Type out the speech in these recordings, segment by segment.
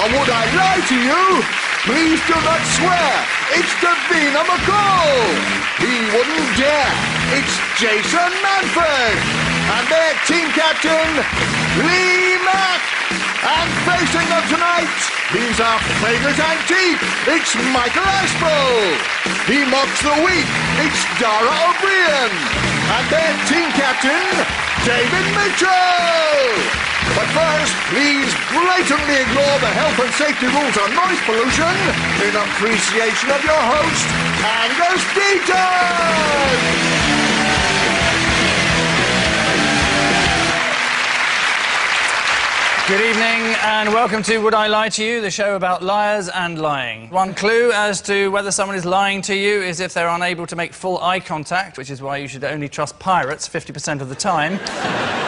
On Would I Lie to You? Please do not swear. It's Davina McCall. He wouldn't dare. It's Jason Manford. And their team captain, Mack. And facing them tonight, he's our favourite antique. It's Michael Aspel. He mocks the weak. It's Dara Ó Briain. And their team captain, David Mitchell. But first, please blatantly ignore the health and safety rules on noise pollution in appreciation of your host, Angus Deayton! Good evening and welcome to Would I Lie to You, the show about liars and lying. One clue as to whether someone is lying to you is if they're unable to make full eye contact, which is why you should only trust pirates 50% of the time.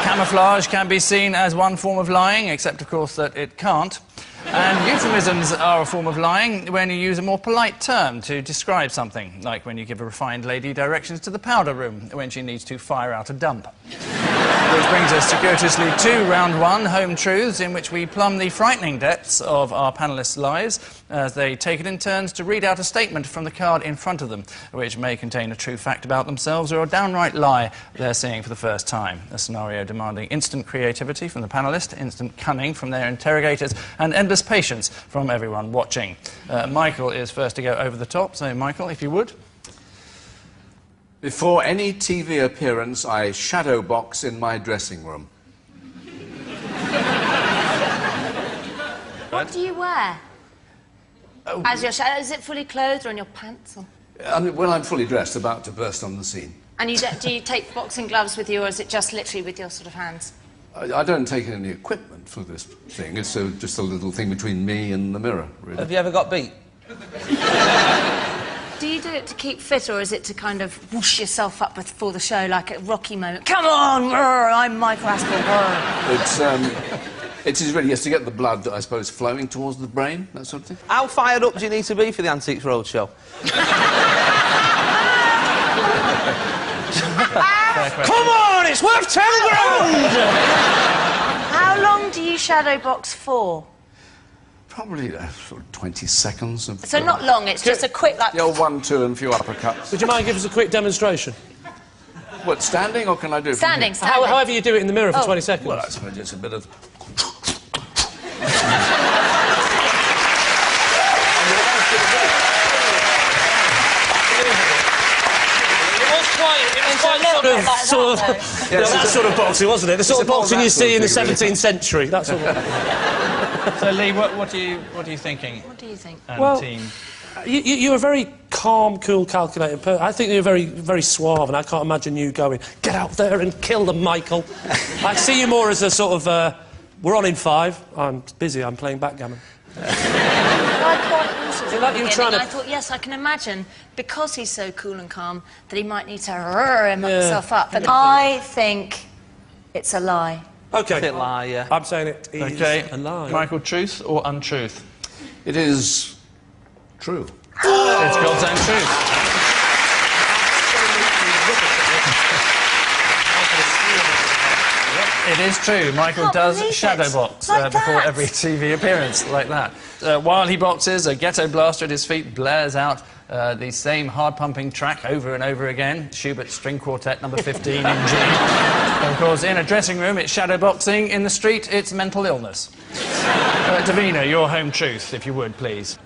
Camouflage can be seen as one form of lying, except of course that it can't. And euphemisms are a form of lying when you use a more polite term to describe something, like when you give a refined lady directions to the powder room when she needs to fire out a dump. Which brings us circuitously to round one, Home Truths, in which we plumb the frightening depths of our panellists' lies as they take it in turns to read out a statement from the card in front of them, which may contain a true fact about themselves or a downright lie they're seeing for the first time. A scenario demanding instant creativity from the panellists, instant cunning from their interrogators, and endless patience from everyone watching. Michael is first to go over the top, so Michael, if you would. Before any TV appearance, I shadow box in my dressing room. What do you wear? As your shadow, is it fully clothed or in your pants? Or? Well, I'm fully dressed, about to burst on the scene. And do you take boxing gloves with you, or is it just literally with your sort of hands? I don't take any equipment for this thing. It's just a little thing between me and the mirror, really. Have you ever got beat? Do you do it to keep fit, or is it to kind of whoosh yourself up before the show, like a Rocky moment? Come on, I'm Michael Aspel. It is really, yes, to get the blood, I suppose, flowing towards the brain, that sort of thing. How fired up do you need to be for the Antiques Roadshow? Come on, it's worth 10 grand! How long do you shadow box for? Probably sort of 20 seconds. So not long, it's just a quick, like... The old 1, 2 and a few uppercuts. Would you mind giving us a quick demonstration? What, standing, or can I do it Standing. However you do it in the mirror for 20 seconds. Well, I suppose it's a bit of... That sort of boxing, wasn't it? The sort of boxing you see in the 17th century. That's all. So, Lee, what are you thinking? What do you think? Well, team? You're a very calm, cool, calculated person. I think you're very, very suave, and I can't imagine you going, get out there and kill them, Michael. I see you more as a sort of, we're on in 5. I'm busy, I'm playing backgammon. I thought, yes, I can imagine, because he's so cool and calm, that he might need to him himself up. But I think it's a lie. OK. It's a lie, yeah. I'm saying it is a lie. Michael, truth or untruth? It is true. It's God's own truth. It is true. Michael does shadow box before every TV appearance, like that. While he boxes, a ghetto blaster at his feet blares out the same hard-pumping track over and over again, Schubert's String Quartet number 15 in G. Of course, in a dressing room, it's shadow boxing. In the street, it's mental illness. Davina, your home truth, if you would, please.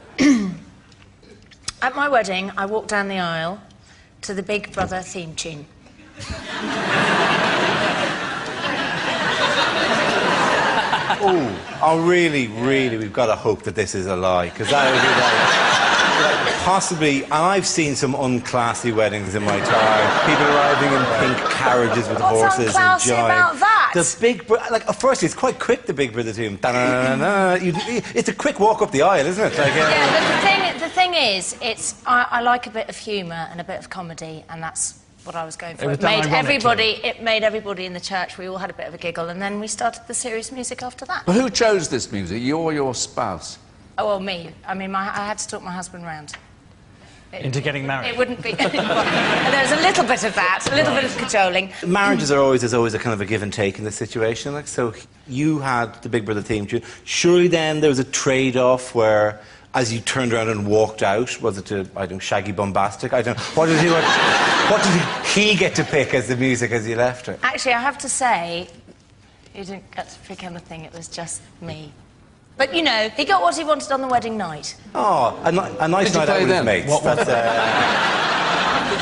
At my wedding, I walked down the aisle to the Big Brother theme tune. Oh, really, we've got to hope that this is a lie, because that would be like, possibly, and I've seen some unclassy weddings in my time. People arriving in pink carriages with horses and What's unclassy about that? The Big Brother, like, firstly, it's quite quick, the Big Brother tune. It's a quick walk up the aisle, isn't it? Like, yeah, but the thing is, I like a bit of humour and a bit of comedy, and that's what I was going for. It made everybody in the church, we all had a bit of a giggle, and then we started the serious music after that. Well, who chose this music? You or your spouse? Oh, well, me. I mean, I had to talk my husband round. Into getting married. It wouldn't be anymore. And there's a little bit of that, a little bit of cajoling. Marriages there's always a kind of a give and take in this situation. Like, so you had the Big Brother theme tune. Surely then there was a trade-off where, as you turned around and walked out, was it to, I don't know, Shaggy Bombastic? I don't know. What did he get to pick as the music as you left her? Actually, I have to say, he didn't get to pick anything, it was just me. But, you know, he got what he wanted on the wedding night. Oh, a nice night out with his mates. Did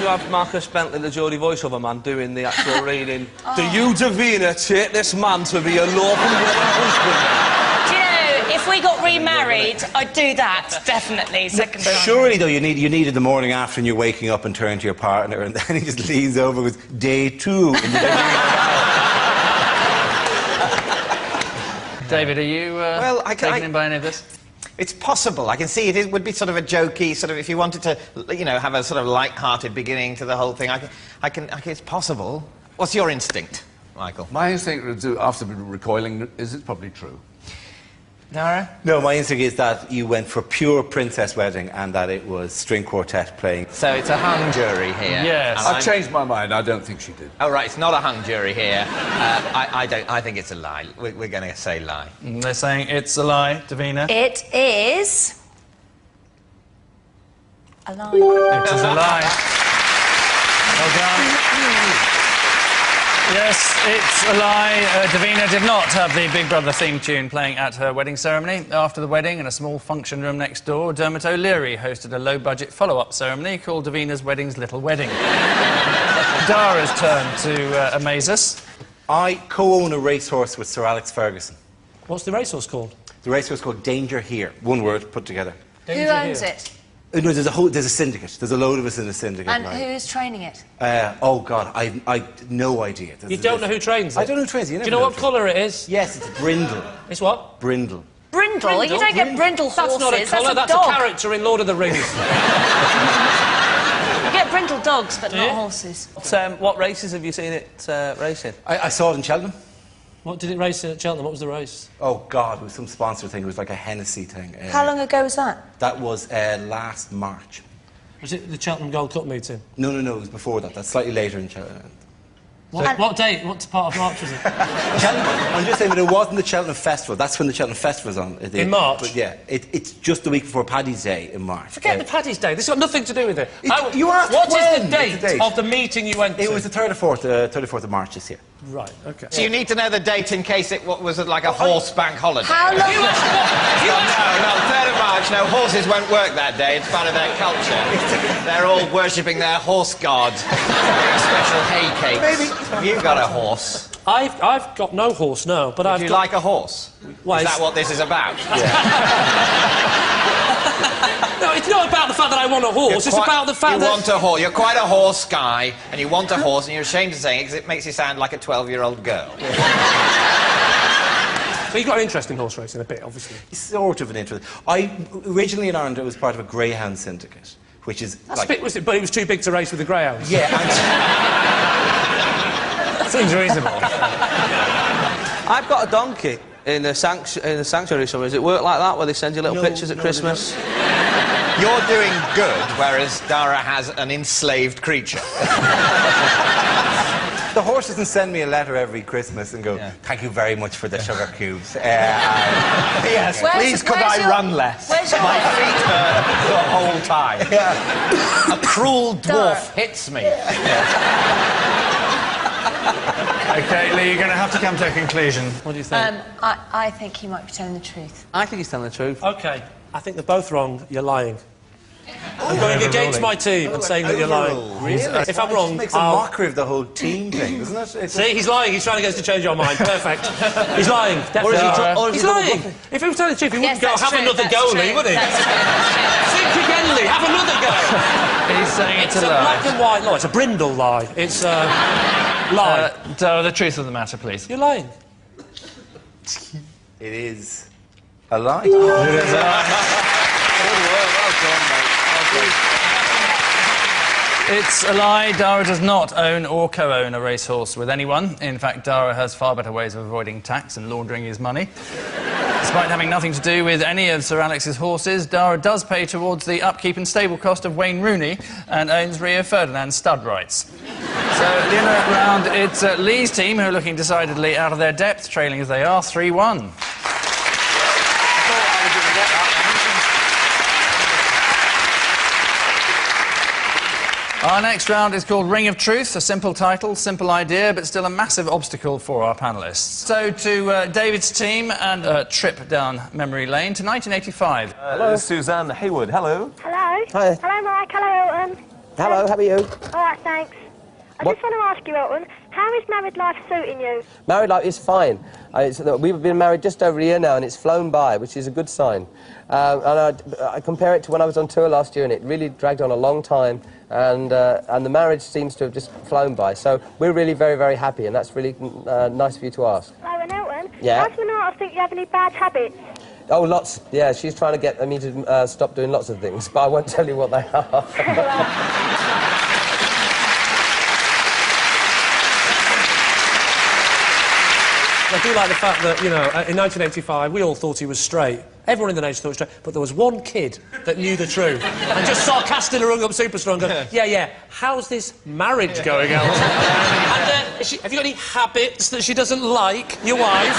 you have Marcus Bentley, the Geordie voiceover man, doing the actual reading? Do you, Davina, take this man to be a lawful husband? Do you know, if we got remarried, I'd do that, definitely, second time. Surely, though, you needed the morning after and you're waking up and turn to your partner and then he just leans over and goes, day 2. David, are you taken in by any of this? It's possible. I can see it would be sort of a jokey, sort of, if you wanted to, you know, have a sort of light-hearted beginning to the whole thing. It's possible. What's your instinct, Michael? My instinct, after recoiling, is it's probably true. Dara? No, my instinct is that you went for pure princess wedding and that it was string quartet playing. So it's a hung jury here. Yes. I've changed my mind. I don't think she did. Oh, right, it's not a hung jury here. I think it's a lie. We're going to say lie. They're saying it's a lie, Davina. It is... a lie. It is a lie. Well done. Yes, it's a lie. Davina did not have the Big Brother theme tune playing at her wedding ceremony. After the wedding, in a small function room next door, Dermot O'Leary hosted a low-budget follow-up ceremony called Davina's Wedding's Little Wedding. Dara's turn to amaze us. I co-own a racehorse with Sir Alex Ferguson. What's the racehorse called? The racehorse called Danger Here. One word put together. Who owns it? No, there's a syndicate. There's a load of us in a syndicate. And who's training it? Oh, God, I no idea. You don't know who trains it? I don't know who trains it. Do you know what colour it is? Yes, it's brindle. It's what? Brindle. Brindle? You don't get brindle horses. That's not a colour, that's a character in Lord of the Rings. You get brindle dogs, but not horses. What races have you seen it racing? I saw it in Cheltenham. What did it race at Cheltenham? What was the race? Oh, God, it was some sponsor thing. It was like a Hennessy thing. How long ago was that? That was last March. Was it the Cheltenham Gold Cup meeting? No, it was before that. That's slightly later in Cheltenham. What date? What part of March was it? I'm just saying, but it wasn't the Cheltenham Festival. That's when the Cheltenham Festival was on. In March? But yeah, it's just the week before Paddy's Day in March. Forget the Paddy's Day. This has got nothing to do with it. You asked what is when? the date of the meeting you went to? It was the 34th of March this year. Right, OK. So you need to know the date in case it was like a horse bank holiday. How long? No, 3rd of March. No, horses won't work that day. It's part of their culture. They're all worshipping their horse god. Special hay cakes. Maybe. Have you got a horse? I've got no horse, no, but Would you like a horse? Why, is that what this is about? No, it's not about the fact that I want a horse. It's about the fact that... You want a horse. You're quite a horse guy, and you want a horse, and you're ashamed of saying it because it makes you sound like a 12-year-old girl. So you've got an interest in horse racing a bit, obviously. Sort of an interest. Originally in Ireland, it was part of a greyhound syndicate, which is but it was too big to race with the greyhounds. Yeah, Seems reasonable. I've got a donkey in the sanctuary somewhere. Does it work like that, where they send you little pictures at Christmas? You're doing good, whereas Dara has an enslaved creature. The horse doesn't send me a letter every Christmas and go, thank you very much for the sugar cubes. Yes, please could I run less? Where's your My feet hurt the whole time. Yeah. A cruel dwarf hits me. OK, Lee, you're going to have to come to a conclusion. What do you think? I think he might be telling the truth. I think he's telling the truth. OK, I think they're both wrong. You're lying. I'm going against my team and saying that you're lying. Really? If I'm wrong, it makes a mockery of the whole team thing, doesn't it? See, he's lying. He's trying to get us to change our mind. Perfect. He's lying. Definitely. He's lying. If he was telling the truth, he wouldn't go, have another go, Lee, would he? Think again, Lee. Have another go. He's saying it's a lie. Black and white lie. It's a brindle lie. It's a lie. The truth of the matter, please. You're lying. It is a lie. It is a lie. It's a lie. Dara does not own or co-own a racehorse with anyone. In fact, Dara has far better ways of avoiding tax and laundering his money. Despite having nothing to do with any of Sir Alex's horses, Dara does pay towards the upkeep and stable cost of Wayne Rooney and owns Rio Ferdinand's stud rights. So at the end of that round, it's Lee's team who are looking decidedly out of their depth, trailing as they are 3-1. Our next round is called Ring of Truth, a simple title, simple idea, but still a massive obstacle for our panellists. So to David's team and a trip down memory lane to 1985. Hello, Suzanne Haywood. Hello. Hello. Hi. Hello, Mike. Hello, Elton. Hello, how are you? All right, thanks. I just want to ask you, Elton, how is married life suiting you? Married life is fine. We've been married just over a year now, and it's flown by, which is a good sign. And I compare it to when I was on tour last year, and it really dragged on a long time, and the marriage seems to have just flown by. So we're really very, very happy, and that's really nice of you to ask. Oh, and Elton, Yeah? does Renata think you have any bad habits? Oh, lots. Yeah, she's trying to get me to stop doing lots of things, but I won't tell you what they are. I do like the fact that, you know, in 1985, we all thought he was straight. Everyone in the nation thought he was straight, but there was one kid that knew the truth and just sarcastically rung up Superstar and go, yeah, how's this marriage going, Elton? And have you got any habits that she doesn't like, your wife?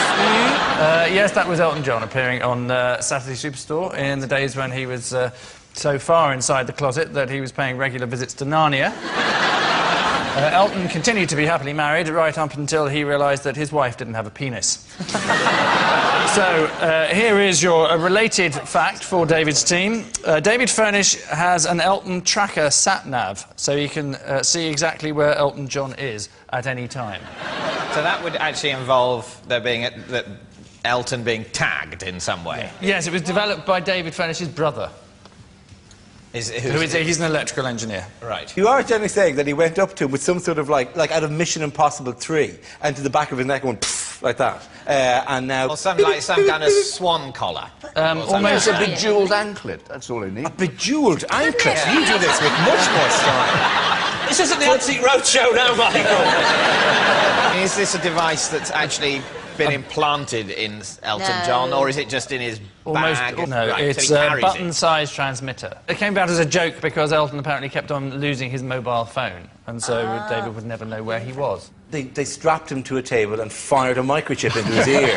Yes, that was Elton John appearing on Saturday Superstore in the days when he was so far inside the closet that he was paying regular visits to Narnia. Elton continued to be happily married right up until he realised that his wife didn't have a penis. So, here is your related fact for David's team. David Furnish has an Elton tracker sat-nav, so he can see exactly where Elton John is at any time. So that would actually involve there being Elton being tagged in some way? Yes, it was developed by David Furnish's brother. He's an electrical engineer. Right. You are generally saying that he went up to him with some sort of like out of Mission Impossible 3 and to the back of his neck and went pfft, like that. And now... Or some kind of swan collar. Almost a bejewelled anklet, that's all he needs. A bejewelled anklet? Yeah. You do this with much more style. This isn't the Antique Roadshow now, Michael. Is this a device that's actually been implanted in Elton John, or is it just in his bag? No, right, it's so a button-sized transmitter. It came about as a joke because Elton apparently kept on losing his mobile phone, and so David would never know where he was. They strapped him to a table and fired a microchip into his ear.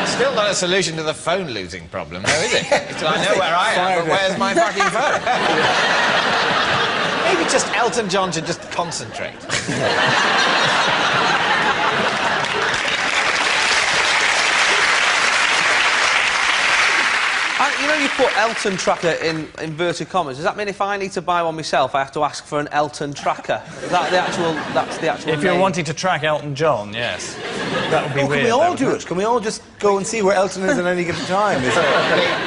Still not a solution to the phone-losing problem, though, is it? I know where I am, but where's my fucking phone? Maybe just Elton John should just concentrate. You know, you put Elton tracker in inverted commas. Does that mean if I need to buy one myself, I have to ask for an Elton tracker? Is that that's the actual If you're name? wanting to track Elton John, yes. That would be weird. Can we all do it? Can we all just go and see where Elton is at any given time?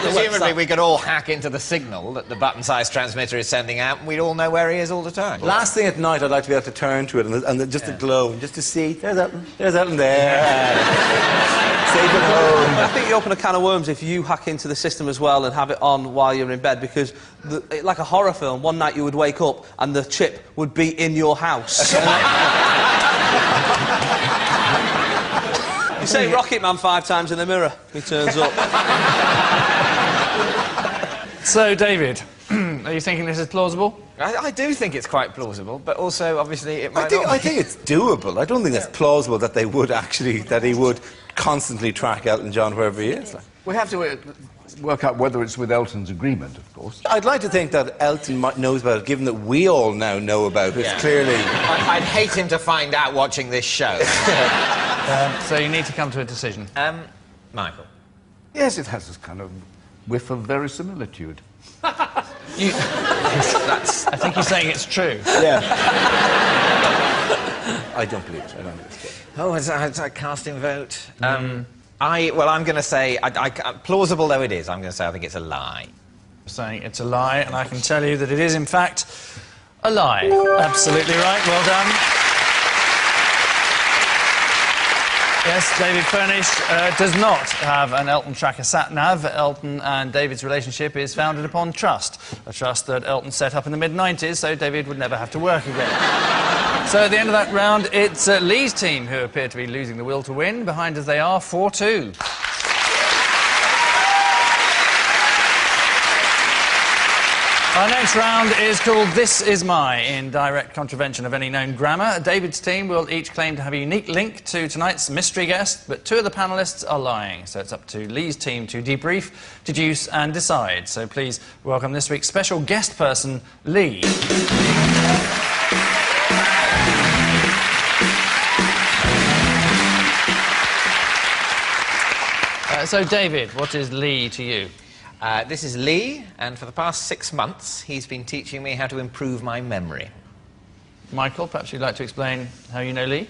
Presumably we could all hack into the signal that the button-sized transmitter is sending out, and we'd all know where he is all the time. Last thing at night, I'd like to be able to turn to it and just to glow, and just to see, there's Elton there. Safe at home. I think you open a can of worms if you hack into the system as well and have it on while you're in bed, because, like a horror film, one night you would wake up and the chip would be in your house. You say Rocket Man 5 times in the mirror, he turns up. So, David, are you thinking this is plausible? I do think it's quite plausible, but also, obviously, it might not I think it's doable. I don't think it's plausible that he would constantly track Elton John wherever he is. We have to work out whether it's with Elton's agreement, of course. I'd like to think that Elton knows about it, given that we all now know about it. Clearly... I'd hate him to find out watching this show. So you need to come to a decision. Michael? Yes, it has this kind of whiff of verisimilitude. I think you're saying it's true. Yeah. I don't believe it. I don't think it's true. Oh, it's a casting vote. I'm going to say, plausible though it is, I'm going to say I think it's a lie. Saying it's a lie, and I can tell you that it is, in fact, a lie. Absolutely right. Well done. Yes, David Furnish does not have an Elton tracker sat-nav. Elton and David's relationship is founded upon trust, a trust that Elton set up in the mid-90s so David would never have to work again. So at the end of that round, it's Lee's team who appear to be losing the will to win, behind as they are 4-2. Our next round is called This Is My, in direct contravention of any known grammar. David's team will each claim to have a unique link to tonight's mystery guest, but two of the panellists are lying, so it's up to Lee's team to debrief, deduce and decide. So please welcome this week's special guest person, Lee. So, David, what is Lee to you? This is Lee, and for the past 6 months, he's been teaching me how to improve my memory. Michael, perhaps you'd like to explain how you know Lee?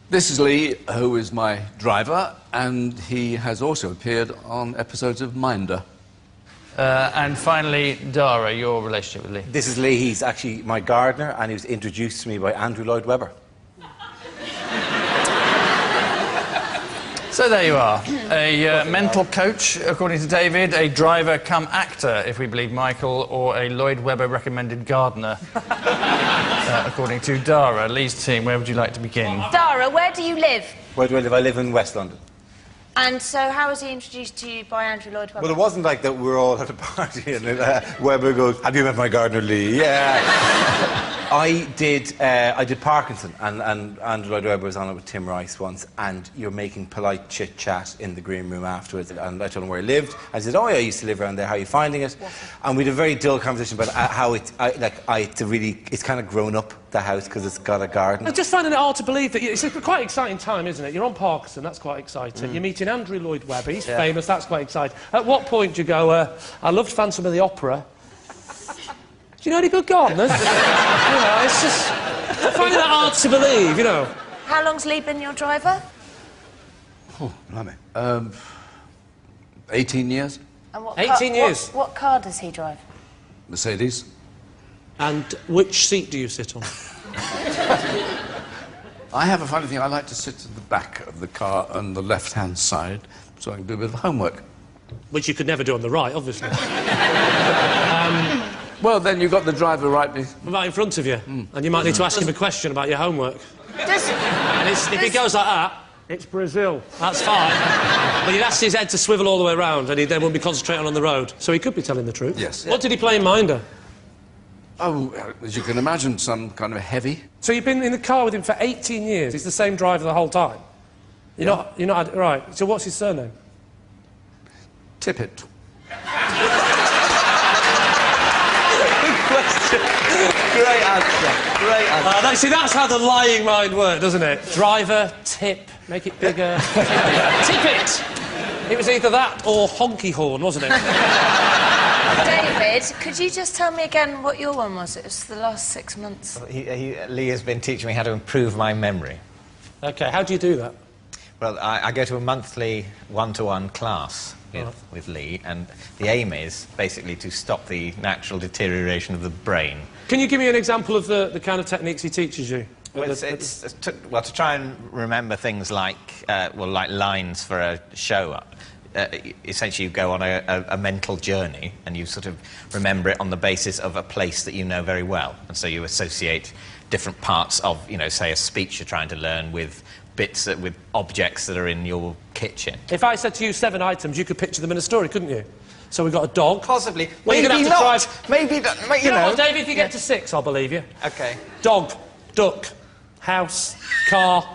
This is Lee, who is my driver, and he has also appeared on episodes of Minder. And finally, Dara, your relationship with Lee. This is Lee. He's actually my gardener, and he was introduced to me by Andrew Lloyd Webber. So there you are. A mental coach, according to David, a driver come actor, if we believe Michael, or a Lloyd Webber recommended gardener, according to Dara. Lee's team, where would you like to begin? Dara, where do you live? Where do I live? I live in West London. And so how was he introduced to you by Andrew Lloyd Webber? Well, it wasn't like that we're all at a party and Webber goes, "Have you met my gardener, Lee?" Yeah. I did Parkinson, and Andrew Lloyd Webber was on it with Tim Rice once, and you're making polite chit-chat in the green room afterwards, and I told him where he lived. I said, "Oh, yeah, I used to live around there. How are you finding it?" And we had a very dull conversation about how it's kind of grown up, the house, because it's got a garden. I'm just finding it hard to believe that it's a quite exciting time, isn't it? You're on Parkinson, that's quite exciting. You're meeting Andrew Lloyd Webber, he's famous, that's quite exciting. At what point do you go, I loved Phantom of the Opera? Do you know any good gardeners? You know, it's just... I'm finding that hard to believe, you know. How long's Lee been your driver? Oh, blimey. 18 years. And what 18 years? What car does he drive? Mercedes. And which seat do you sit on? I have a funny thing. I like to sit at the back of the car on the left-hand side, so I can do a bit of homework. Which you could never do on the right, obviously. Well, then you've got the driver right in front of you, and you might need to ask him a question about your homework. And if he goes like that, it's Brazil. That's fine. But you'd ask his head to swivel all the way around, and he then wouldn't be concentrating on the road. So he could be telling the truth. Yes. What did he play in Minder? Oh, as you can imagine, some kind of heavy. So you've been in the car with him for 18 years. He's the same driver the whole time. You're not right. So what's his surname? Tippett. Great answer. Great answer. See, that's how the lying mind works, doesn't it? Driver, tip, make it bigger. Tip it! It was either that or honky horn, wasn't it? David, could you just tell me again what your one was? It was the last 6 months. Lee has been teaching me how to improve my memory. OK, how do you do that? Well, I go to a monthly one-to-one class with Lee, and the aim is basically to stop the natural deterioration of the brain. Can you give me an example of the kind of techniques he teaches you? Well, it's to try and remember things like lines for a show. Essentially, you go on a mental journey, and you sort of remember it on the basis of a place that you know very well, and so you associate different parts of, say, a speech you're trying to learn with with objects that are in your kitchen. If I said to you 7 items, you could picture them in a story, couldn't you? So we've got a dog. Possibly. Well, maybe you're not. Drive... Maybe that. You know what, David? If you get to 6, I'll believe you. OK. Dog, duck, house, car,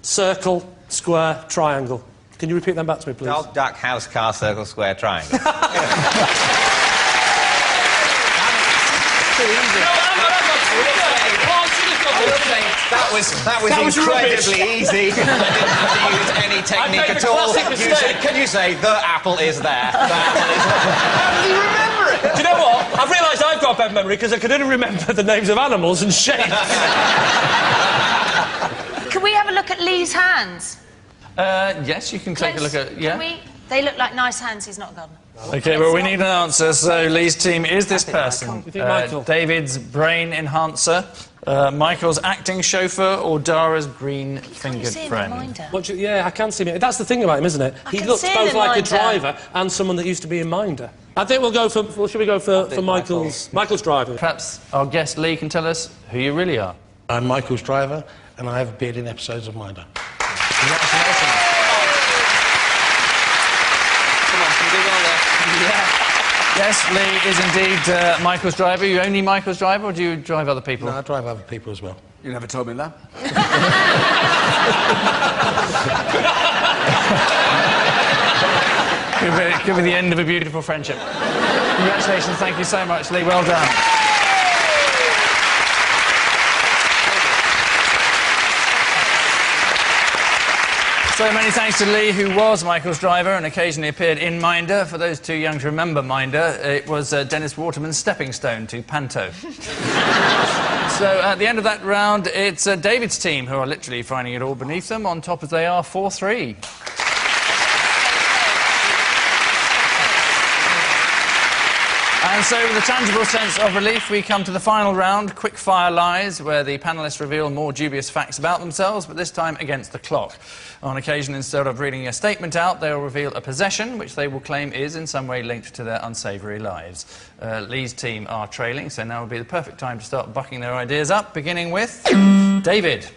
circle, square, triangle. Can you repeat them back to me, please? Dog, duck, house, car, circle, square, triangle. Too easy. That was incredibly easy. I didn't have to use any technique at all. Can you say, the apple is there? The apple is there. How did you remember it? Do you know what? I've realised I've got a bad memory because I could only remember the names of animals and shapes. Can we have a look at Lee's hands? Yes, you can take a look at... Yeah? They look like nice hands. He's not a gardener. OK, well, we need an answer. So Lee's team is this person. Michael. David's brain enhancer, Michael's acting chauffeur, or Dara's green-fingered friend. Yeah, I can see him. That's the thing about him, isn't it? He looks both like a driver and someone that used to be in Minder. I think we'll go for... Well, should we go for Michael's driver? Perhaps our guest Lee can tell us who you really are. I'm Michael's driver, and I have appeared in episodes of Minder. Congratulations. Come on, can you do well there? Yeah. Yes, Lee is indeed Michael's driver. Are you only Michael's driver, or do you drive other people? No, I drive other people as well. You never told me that. Could be the end of a beautiful friendship. Congratulations, thank you so much, Lee. Well done. So many thanks to Lee, who was Michael's driver and occasionally appeared in Minder. For those too young to remember Minder, it was Dennis Waterman's stepping stone to Panto. So at the end of that round, it's David's team who are literally finding it all beneath them, on top as they are 4-3. And so, with a tangible sense of relief, we come to the final round, quick-fire lies, where the panellists reveal more dubious facts about themselves, but this time against the clock. On occasion, instead of reading a statement out, they will reveal a possession, which they will claim is in some way linked to their unsavoury lives. Lee's team are trailing, so now would be the perfect time to start bucking their ideas up, beginning with David.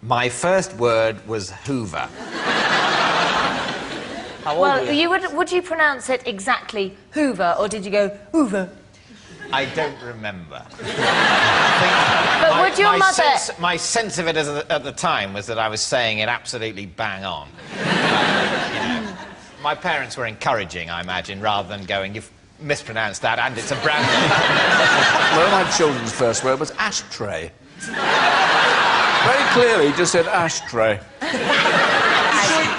My first word was Hoover. Well, would you pronounce it exactly Hoover, or did you go Hoover? I don't remember. But would your mother... My sense of it at the time was that I was saying it absolutely bang on. My parents were encouraging, I imagine, rather than going, you've mispronounced that and it's a brand name. Well, my children's first word was ashtray. Very clearly, just said ashtray.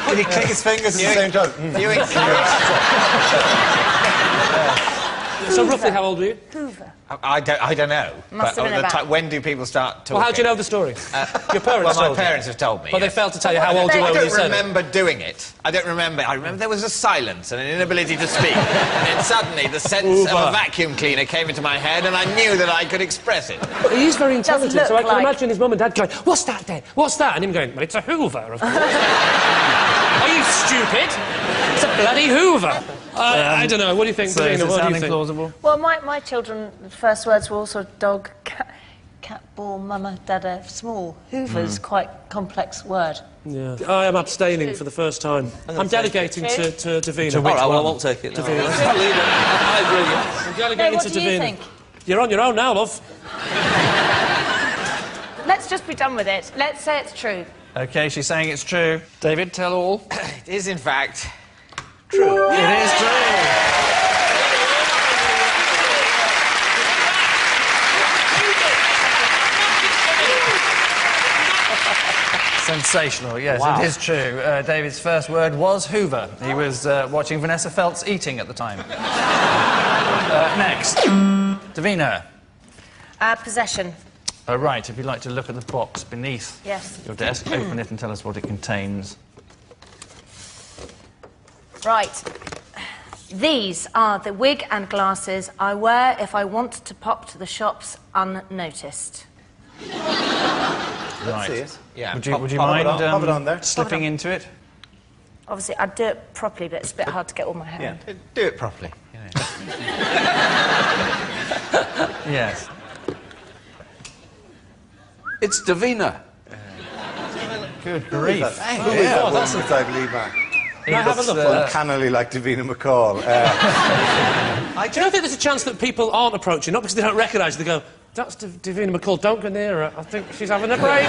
Did he click his fingers at the same time? You So roughly how old were you? Hoover. I don't know. Must have been about... When do people start talking? Well, how do you know the story? Your parents Well, my told you? parents have told me. But they failed to tell you how old you were when you said it. I don't remember doing it. I don't remember. I remember there was a silence and an inability to speak. And then suddenly the sense of a vacuum cleaner came into my head and I knew that I could express it. But he is very intelligent, so I can like... imagine his mum and dad going, what's that then? What's that? And him going, well, it's a Hoover, of course. Are you stupid? It's a bloody Hoover. I don't know. What do you think, Davina? What do you think? Plausible? Well, my children, the first words were also dog, cat, ball, mama, dada, small. Hoover's quite complex word. Yeah. I am abstaining for the first time. I'm delegating to Davina. All right, well, I won't take it. No. Davina. I agree. I'm delegating What to do you Davina. think? You're on your own now, love. Let's just be done with it. Let's say it's true. OK, she's saying it's true. David, tell all. It is, in fact, true. It is true. Sensational, yes, Wow. it is true. David's first word was Hoover. He was watching Vanessa Feltz eating at the time. Next. Davina. Possession. Oh, right, if you'd like to look at the box beneath your desk, open it and tell us what it contains. Right. These are the wig and glasses I wear if I want to pop to the shops unnoticed. Right. See it? Yeah. Would you mind pop it on there. slipping into it? Obviously, I'd do it properly, but it's a bit hard to get all my hair in. Do it properly. Yes. It's Davina. Good grief. Yeah, that's inside Lee Mack. Can I have a look? Uncannily like Davina McCall. Do you think there's a chance that people aren't approaching, not because they don't recognise you, they go, that's Davina McCall, don't go near her. I think she's having a breakdown.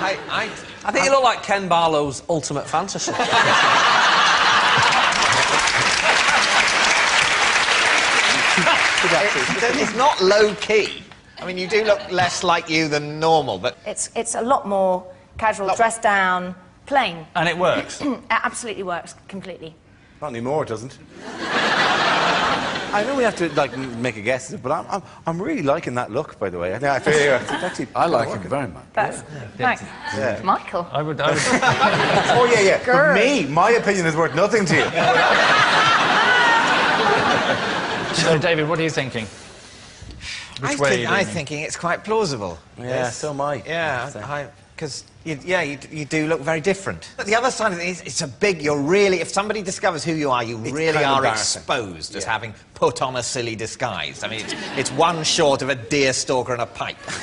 I think you look like Ken Barlow's ultimate fantasy. It's not low-key. I mean, you do look less like you than normal, but... It's a lot more casual, dressed down, plain. And it works? It absolutely works, completely. Not anymore, it doesn't. I know we have to like make a guess, but I'm really liking that look, by the way. I feel it's actually I like him very much. That's thanks. Yeah. Michael. I would... Oh, yeah. Grr. But me, my opinion is worth nothing to you. So, David, what are you thinking? Which way are you leaning? I'm thinking it's quite plausible. Yeah, so am I. Yeah, because, you do look very different. But the other side of it is, it's a big, if somebody discovers who you are, you really kind of are embarrassing. exposed as having put on a silly disguise. I mean, it's one short of a deer stalker and a pipe. So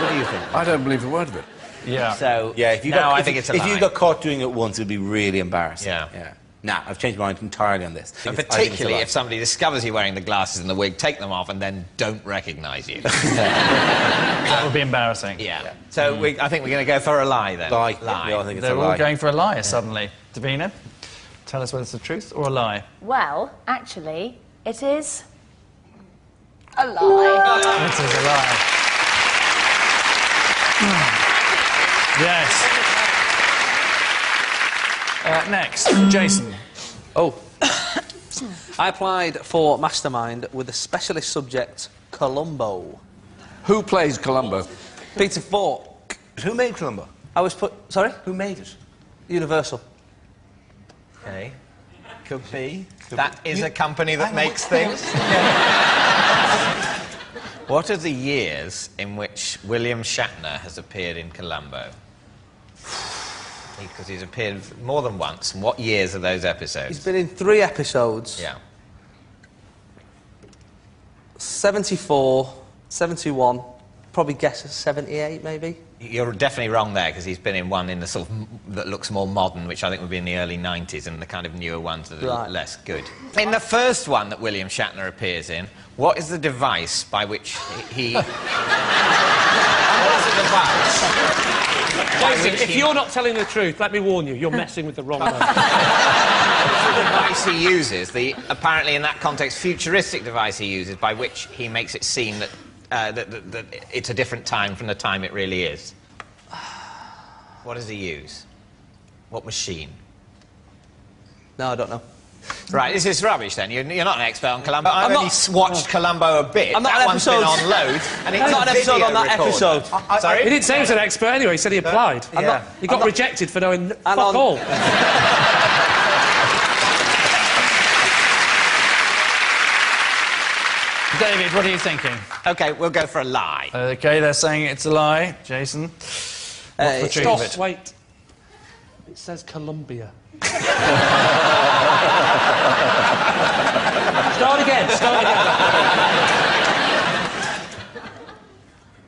what do you think? I don't believe a word of it. Yeah. So Yeah, if you think it's a lie. If you got caught doing it once, it'd be really embarrassing. Yeah. Nah, I've changed my mind entirely on this. And particularly if somebody discovers you wearing the glasses and the wig, take them off and then don't recognise you. That would be embarrassing. Yeah. So I think we're going to go for a lie then. Lie. Lie. We all think it's They're a lie. all going for a lie suddenly. Davina, tell us whether it's the truth or a lie. Well, actually, it is a lie. It is a lie. Yes. Next, Jason. Oh. I applied for Mastermind with the specialist subject Colombo. Who plays Colombo? Peter Falk. Who made Colombo? I was put... Sorry? Who made it? Universal. Okay. Could be. That is a company that makes things. What are the years in which William Shatner has appeared in Colombo? Because he's appeared more than once. And what years are those episodes? He's been in 3 episodes. Yeah. 74, 71, probably guess a 78 maybe. You're definitely wrong there, because he's been in one in the sort of that looks more modern, which I think would be in the early 90s, and the kind of newer ones that are less good. In the first one that William Shatner appears in, what is the device by which he... What is the device? Jason, if you're not telling the truth, let me warn you, you're messing with the wrong man. The device he uses, the apparently in that context futuristic device he uses, by which he makes it seem that that it's a different time from the time it really is. What does he use? What machine? No, I don't know. Right, this is rubbish then. You're not an expert on Colombo. I've only watched Colombo a bit. I'm not that an one's episode. Been on loads. And it's not an episode on that episode. Sorry? He didn't say he was an expert anyway, he said he applied. He got rejected for knowing fuck all. David, what are you thinking? OK, we'll go for a lie. OK, they're saying it's a lie. Jason? What's the truth of it? Wait. It says Columbia. Start again.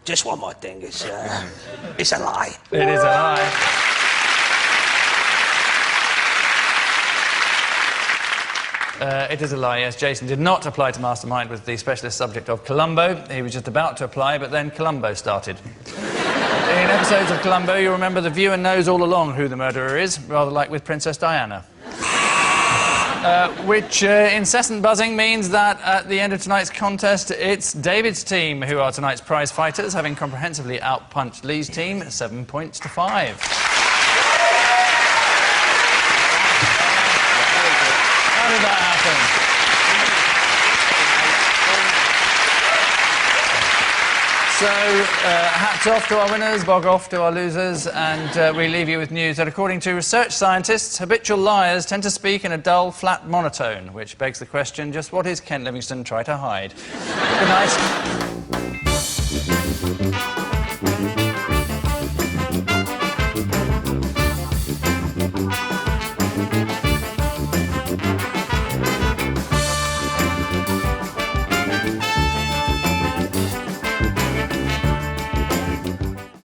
Just one more thing, it's a lie. It is a lie. It is a lie, yes. Jason did not apply to Mastermind with the specialist subject of Colombo. He was just about to apply, but then Colombo started. In episodes of Colombo, you'll remember the viewer knows all along who the murderer is, rather like with Princess Diana. Which incessant buzzing means that at the end of tonight's contest, it's David's team who are tonight's prize fighters, having comprehensively outpunched Lee's team 7 points to 5. How did that happen? So, hats off to our winners, bog off to our losers, and we leave you with news that, according to research scientists, habitual liars tend to speak in a dull, flat monotone, which begs the question, just what is Ken Livingstone trying to hide? Good night.